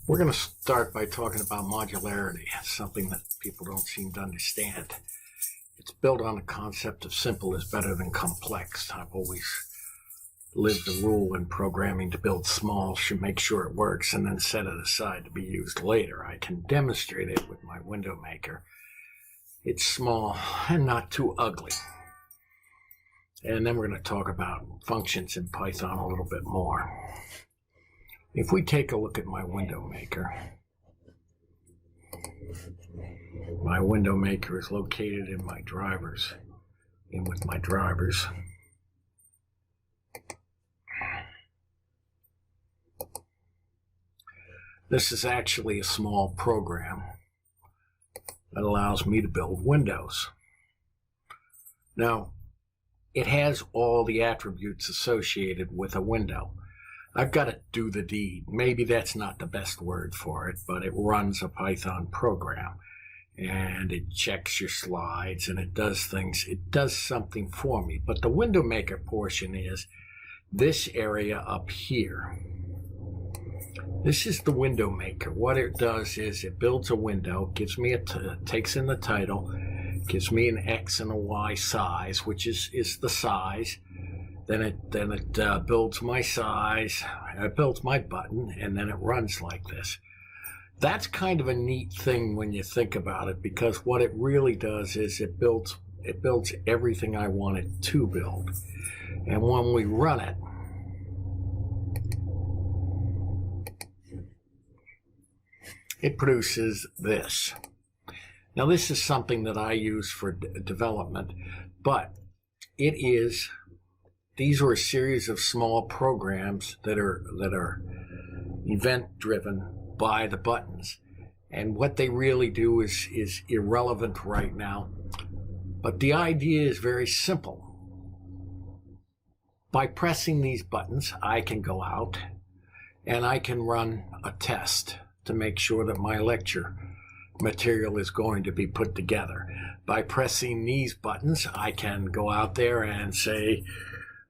We're going to start by talking about modularity, something that people don't seem to understand. It's built on the concept of simple is better than complex. I've always lived the rule in programming to build small, should make sure it works, and then set it aside to be used later. I can demonstrate it with my window maker. It's small and not too ugly. And then we're going to talk about functions in Python a little bit more. If we take a look at my window maker is located in my drivers, with my drivers. This is actually a small program that allows me to build windows. Now, it has all the attributes associated with a window. I've got to do the deed. Maybe that's not the best word for it, but it runs a Python program. And it checks your slides, and it does things. It does something for me. But the window maker portion is this area up here. This is the window maker. What it does is it builds a window, gives me takes in the title, gives me an X and a Y size, which is the size. Then it builds my size, it builds my button, and then it runs like this. That's kind of a neat thing when you think about it, because what it really does is it builds everything I want it to build. And when we run it, it produces this. Now this is something that I use for development, but these are a series of small programs that are event-driven by the buttons. And what they really do is irrelevant right now. But the idea is very simple. By pressing these buttons, I can go out and I can run a test to make sure that my lecture material is going to be put together. By pressing these buttons, I can go out there and say,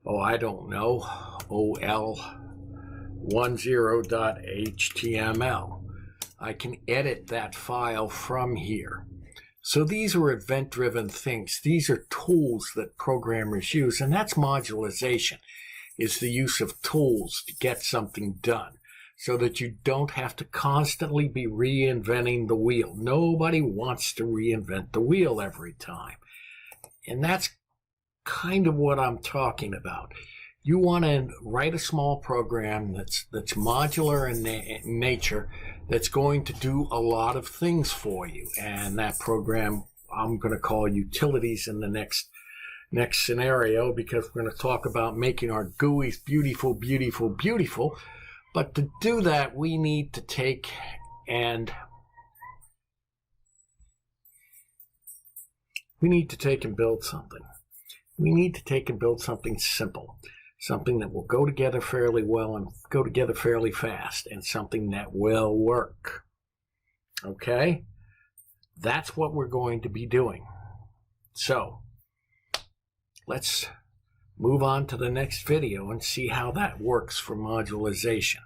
oh, I don't know, ol10.html. I can edit that file from here. So these are event-driven things. These are tools that programmers use, and that's modularization, is the use of tools to get something done so that you don't have to constantly be reinventing the wheel. Nobody wants to reinvent the wheel every time. And that's kind of what I'm talking about. You want to write a small program that's modular in nature, that's going to do a lot of things for you. And that program I'm going to call utilities in the next scenario, because we're going to talk about making our GUIs beautiful, beautiful, beautiful. But to do that, we need to take and build something. We need to take and build something simple, something that will go together fairly well and go together fairly fast, and something that will work. Okay? That's what we're going to be doing. So, let's move on to the next video and see how that works for modularization.